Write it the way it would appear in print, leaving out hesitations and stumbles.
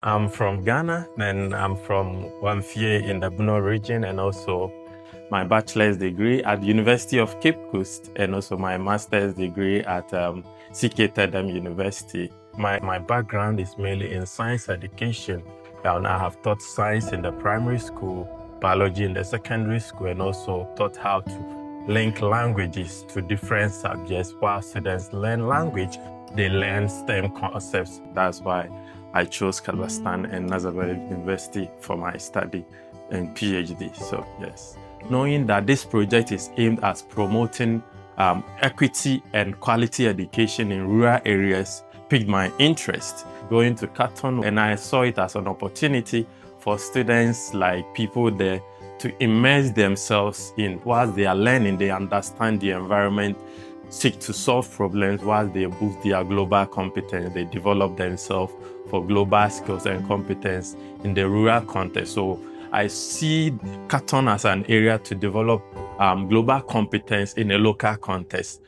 I'm from Ghana, and I'm from Wamfie in the Buno region, and also my bachelor's degree at the University of Cape Coast, and also my master's degree at CK University. My background is mainly in science education, and I have taught science in the primary school, biology in the secondary school, and also taught how to link languages to different subjects. While students learn language, they learn STEM concepts. That's why I chose Kazakhstan and Nazarbayev University for my study and PhD. So yes, knowing that this project is aimed at promoting equity and quality education in rural areas piqued my interest. Going to Katon, and I saw it as an opportunity for students like people there to immerse themselves in whilst they are learning, they understand the environment, seek to solve problems while they boost their global competence. They develop themselves for global skills and competence in the rural context. So I see Katon as an area to develop global competence in a local context